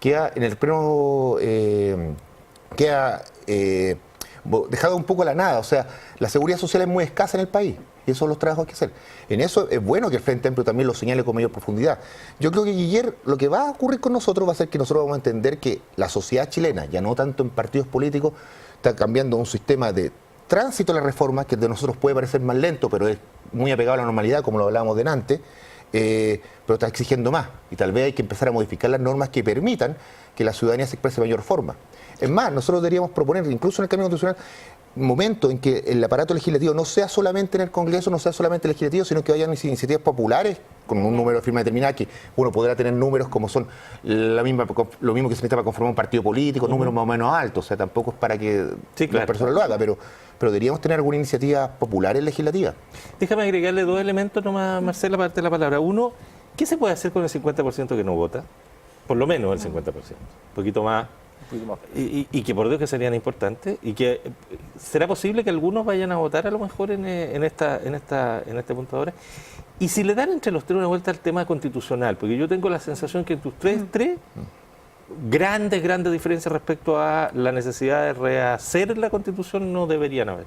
S4: Queda en el pleno... dejado un poco a la nada. O sea, la seguridad social es muy escasa en el país, y esos son los trabajos que hay que hacer. En eso es bueno que el Frente Amplio también lo señale con mayor profundidad. Yo creo que, Guillermo, lo que va a ocurrir con nosotros va a ser que nosotros vamos a entender que la sociedad chilena, ya no tanto en partidos políticos, está cambiando un sistema de tránsito a la reforma, que de nosotros puede parecer más lento, pero es muy apegado a la normalidad, como lo hablábamos delante, pero está exigiendo más, y tal vez hay que empezar a modificar las normas que permitan que la ciudadanía se exprese de mayor forma. Es más, nosotros deberíamos proponer, incluso en el cambio constitucional, un momento en que el aparato legislativo no sea solamente en el Congreso, no sea solamente legislativo, sino que hayan iniciativas populares con un número de firmas determinada, que uno podrá tener números como son lo mismo que se necesita para conformar un partido político, números más o menos altos. O sea, tampoco es para que las personas lo hagan, pero deberíamos tener alguna iniciativa popular legislativa.
S1: Déjame agregarle dos elementos nomás, Marcela, para darte la palabra. Uno, ¿qué se puede hacer con el 50% que no vota? Por lo menos el 50%, un poquito más. Y que por Dios que serían importantes, y que será posible que algunos vayan a votar a lo mejor en este punto ahora. Y si le dan entre los tres una vuelta al tema constitucional, porque yo tengo la sensación que entre ustedes tres grandes diferencias respecto a la necesidad de rehacer la Constitución no deberían haber.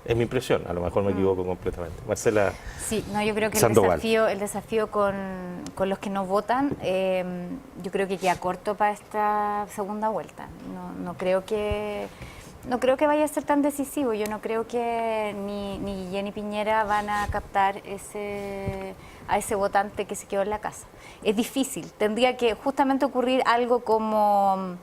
S1: Es mi impresión, a lo mejor me equivoco completamente. Marcela.
S3: Sí, no, yo creo que
S1: Sandoval.
S3: el desafío con los que no votan, yo creo que queda corto para esta segunda vuelta. No creo que vaya a ser tan decisivo. Yo no creo que ni Guillén ni Piñera van a captar a ese votante que se quedó en la casa. Es difícil. Tendría que justamente ocurrir algo como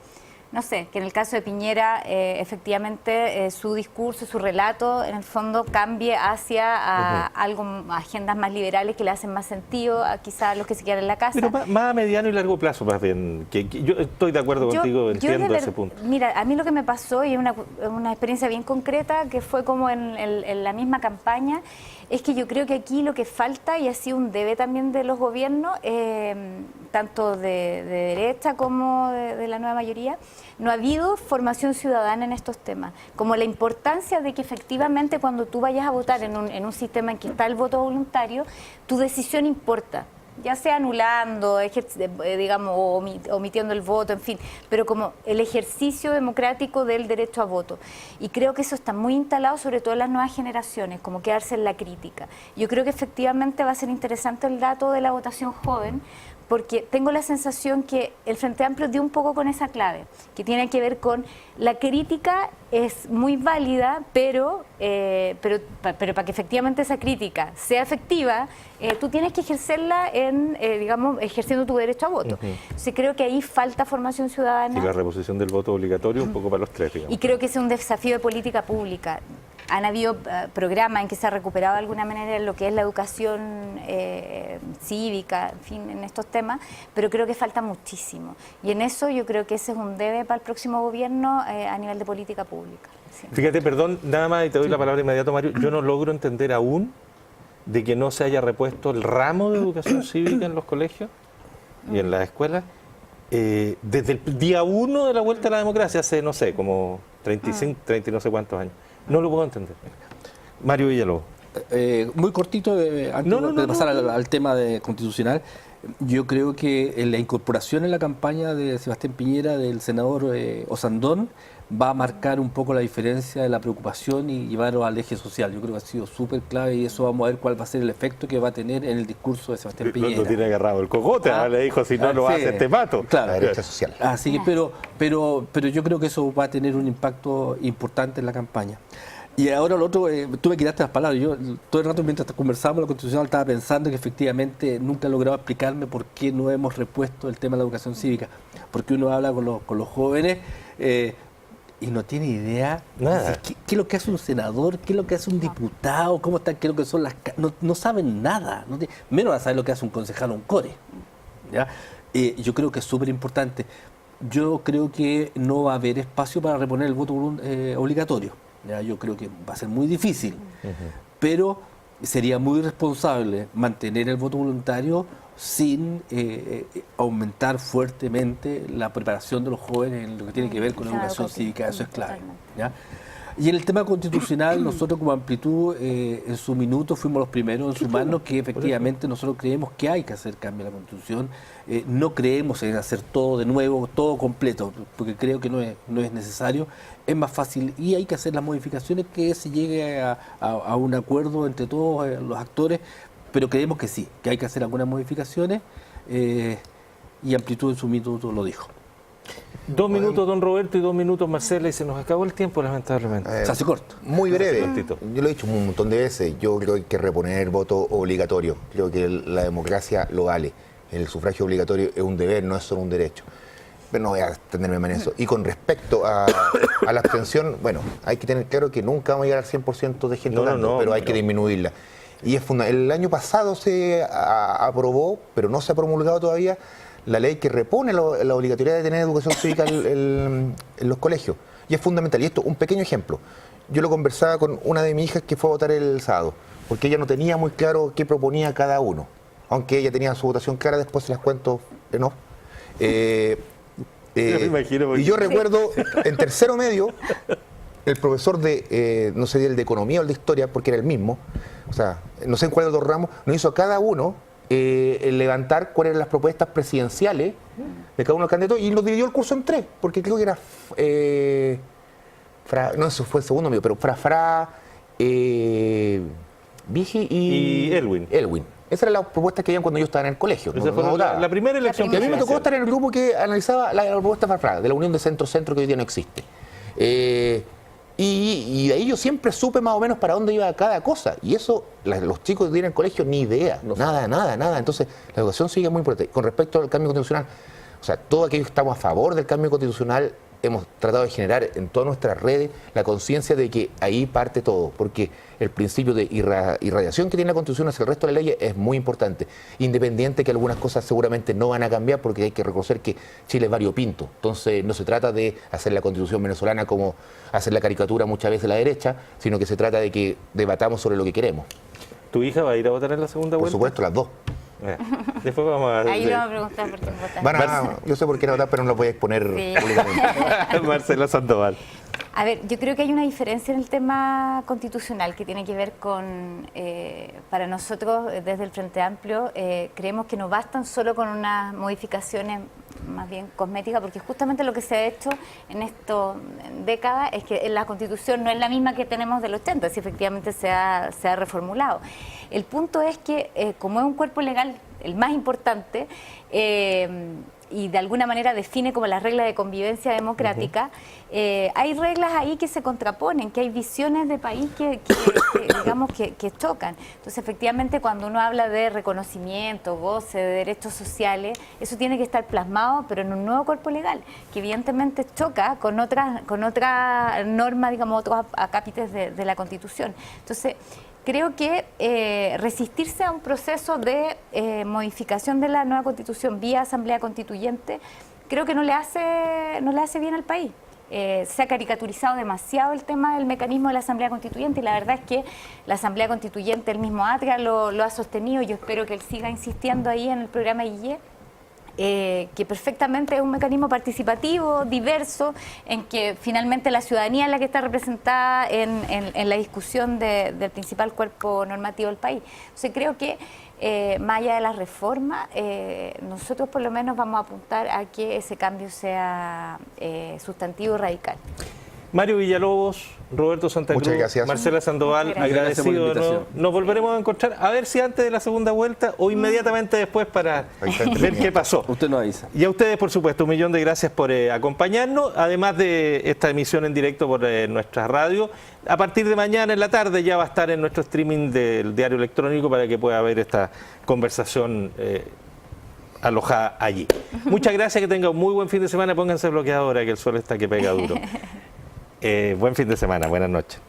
S3: no sé, que en el caso de Piñera efectivamente su discurso, su relato en el fondo cambie hacia agendas más liberales que le hacen más sentido a quizás los que se quedan en la casa.
S1: Pero más a mediano y largo plazo, más bien. Que yo estoy de acuerdo contigo, entiendo ese punto.
S3: Mira, a mí lo que me pasó, y es una experiencia bien concreta, que fue como en la misma campaña, es que yo creo que aquí lo que falta, y ha sido un debe también de los gobiernos, tanto de derecha como de la nueva mayoría, no ha habido formación ciudadana en estos temas. Como la importancia de que efectivamente cuando tú vayas a votar en un sistema en que está el voto voluntario, tu decisión importa. Ya sea anulando, digamos, o omitiendo el voto, en fin, pero como el ejercicio democrático del derecho a voto. Y creo que eso está muy instalado, sobre todo en las nuevas generaciones, como quedarse en la crítica. Yo creo que efectivamente va a ser interesante el dato de la votación joven, porque tengo la sensación que el Frente Amplio dio un poco con esa clave, que tiene que ver con la crítica es muy válida, pero para que efectivamente esa crítica sea efectiva, tú tienes que ejercerla digamos, ejerciendo tu derecho a voto. Entonces creo que ahí falta formación ciudadana.
S1: Y la reposición del voto obligatorio un poco para los tres, digamos.
S3: Y creo que ese es un desafío de política pública. Han habido programas en que se ha recuperado de alguna manera lo que es la educación cívica, en fin, en estos temas, pero creo que falta muchísimo. Y en eso yo creo que ese es un debe para el próximo gobierno a nivel de política pública. Sí.
S1: Fíjate, perdón, nada más, y te doy la palabra inmediato, Mario, yo no logro entender aún de que no se haya repuesto el ramo de educación cívica en los colegios y en las escuelas desde el día 1 de la vuelta a la democracia, hace, no sé, como 35, 30 y no sé cuántos años. No lo puedo entender. Mario Villalobos.
S2: Muy cortito, antes de pasar al tema constitucional, yo creo que la incorporación en la campaña de Sebastián Piñera del senador Osandón va a marcar un poco la diferencia de la preocupación y llevarlo al eje social. Yo creo que ha sido súper clave y eso vamos a ver cuál va a ser el efecto que va a tener en el discurso de Sebastián Piñera.
S1: Lo tiene agarrado el cogote, le dijo, si no lo hace te mato.
S2: Claro,
S4: la derecha social.
S2: Así que, pero yo creo que eso va a tener un impacto importante en la campaña. Y ahora lo otro, tú me quitaste las palabras. Yo todo el rato mientras conversábamos la Constitucional estaba pensando que efectivamente nunca he logrado explicarme por qué no hemos repuesto el tema de la educación cívica. Porque uno habla con los jóvenes y no tiene idea
S1: nada.
S2: ¿Qué es lo que hace un senador? ¿Qué es lo que hace un diputado? ¿Cómo está? ¿Qué es lo que son las... No saben nada. Menos a saber lo que hace un concejal o un core. ¿Ya? Yo creo que es súper importante. Yo creo que no va a haber espacio para reponer el voto obligatorio. ¿Ya? Yo creo que va a ser muy difícil, pero sería muy irresponsable mantener el voto voluntario sin aumentar fuertemente la preparación de los jóvenes en lo que tiene que ver con la educación cívica. Eso es clave. ¿Ya? Y en el tema constitucional, nosotros como Amplitud, en su minuto fuimos los primeros en sumarnos que efectivamente nosotros creemos que hay que hacer cambio a la Constitución. No creemos en hacer todo de nuevo, todo completo, porque creo que no es necesario. Es más fácil y hay que hacer las modificaciones que se llegue a un acuerdo entre todos los actores, pero creemos que sí, que hay que hacer algunas modificaciones y Amplitud en su minuto lo dijo.
S1: 2 minutos, don Roberto, y 2 minutos, Marcela, y se nos acabó el tiempo, lamentablemente.
S2: Se hace corto.
S4: Muy breve.
S1: Cortito.
S4: Yo lo he dicho un montón de veces. Yo creo que hay que reponer el voto obligatorio. Creo que la democracia lo vale. El sufragio obligatorio es un deber, no es solo un derecho. Pero no voy a extenderme más en eso. Y con respecto a la abstención, bueno, hay que tener claro que nunca vamos a llegar al 100% de gente votando, pero hay que disminuirla. Y es fundamental. El año pasado se aprobó, pero no se ha promulgado todavía, la ley que repone la obligatoriedad de tener educación cívica en los colegios. Y es fundamental. Y esto, un pequeño ejemplo. Yo lo conversaba con una de mis hijas que fue a votar el sábado, porque ella no tenía muy claro qué proponía cada uno. Aunque ella tenía su votación clara, después se las cuento en off. Y yo recuerdo, en tercero medio, el profesor no sé, el de economía o el de historia, porque era el mismo, o sea, no sé en cuál de los dos ramos, nos hizo a cada uno levantar cuáles eran las propuestas presidenciales de cada uno de los candidatos y nos dividió el curso en 3, porque creo que era, no, eso fue el segundo medio, pero Vigi y Elwin. Esas eran las propuestas que habían cuando yo estaba en el colegio.
S1: Esa fue la primera elección.
S4: Y a mí me tocó estar en el grupo que analizaba la propuesta Frafra, de la Unión de Centro-Centro, que hoy día no existe. Y de ahí yo siempre supe más o menos para dónde iba cada cosa. Y eso, los chicos que tienen en el colegio, ni idea. Nada. Entonces, la educación sigue muy importante. Con respecto al cambio constitucional, o sea, todos aquellos que estamos a favor del cambio constitucional, hemos tratado de generar en todas nuestras redes la conciencia de que ahí parte todo, porque el principio de irradiación que tiene la Constitución hacia el resto de la ley es muy importante, independiente que algunas cosas seguramente no van a cambiar, porque hay que reconocer que Chile es variopinto. Entonces no se trata de hacer la Constitución venezolana como hacer la caricatura muchas veces de la derecha, sino que se trata de que debatamos sobre lo que queremos.
S1: ¿Tu hija va a ir a votar en la segunda
S4: Por
S1: vuelta?
S4: supuesto, las dos.
S1: Después vamos a...
S3: Ahí le vamos a preguntar por qué votan.
S4: Bueno, yo sé por qué no votar, pero no lo voy a exponer
S3: Sí.
S4: públicamente.
S1: Marcela Sandoval.
S3: A ver, yo creo que hay una diferencia en el tema constitucional que tiene que ver con, para nosotros desde el Frente Amplio, creemos que no bastan solo con unas modificaciones más bien cosméticas, porque justamente lo que se ha hecho en estas décadas es que la Constitución no es la misma que tenemos del 80, si efectivamente se ha reformulado. El punto es que como es un cuerpo legal el más importante, y de alguna manera define como las reglas de convivencia democrática, hay reglas ahí que se contraponen, que hay visiones de país que digamos que chocan. Entonces, efectivamente, cuando uno habla de reconocimiento, goce de derechos sociales, eso tiene que estar plasmado, pero en un nuevo cuerpo legal, que evidentemente choca con otra norma, digamos, otros acápites de la Constitución. Entonces, creo que resistirse a un proceso de modificación de la nueva Constitución vía Asamblea Constituyente, creo que no le hace bien al país. Se ha caricaturizado demasiado el tema del mecanismo de la Asamblea Constituyente y la verdad es que la Asamblea Constituyente, el mismo Atria lo ha sostenido, yo espero que él siga insistiendo ahí en el programa Guille, que perfectamente es un mecanismo participativo, diverso, en que finalmente la ciudadanía es la que está representada en la discusión del principal cuerpo normativo del país. Entonces creo que más allá de las reformas, nosotros por lo menos vamos a apuntar a que ese cambio sea sustantivo y radical.
S1: Mario Villalobos, Roberto Santa Cruz,
S4: Muchas gracias.
S1: Marcela Sandoval,
S3: Muchas gracias.
S2: Gracias por la
S1: agradecido. ¿No?
S2: invitación.
S1: Nos volveremos a encontrar, a ver si antes de la segunda vuelta o inmediatamente después para
S4: Ahí está
S1: ver qué pasó.
S2: Usted nos avisa.
S1: Y a ustedes, por supuesto, 1.000.000 de gracias por acompañarnos, además de esta emisión en directo por nuestra radio. A partir de mañana en la tarde ya va a estar en nuestro streaming del diario electrónico para que pueda ver esta conversación alojada allí. Muchas gracias, que tengan un muy buen fin de semana. Pónganse bloqueadora, que el sol está que pega duro. Buen fin de semana, buenas noches.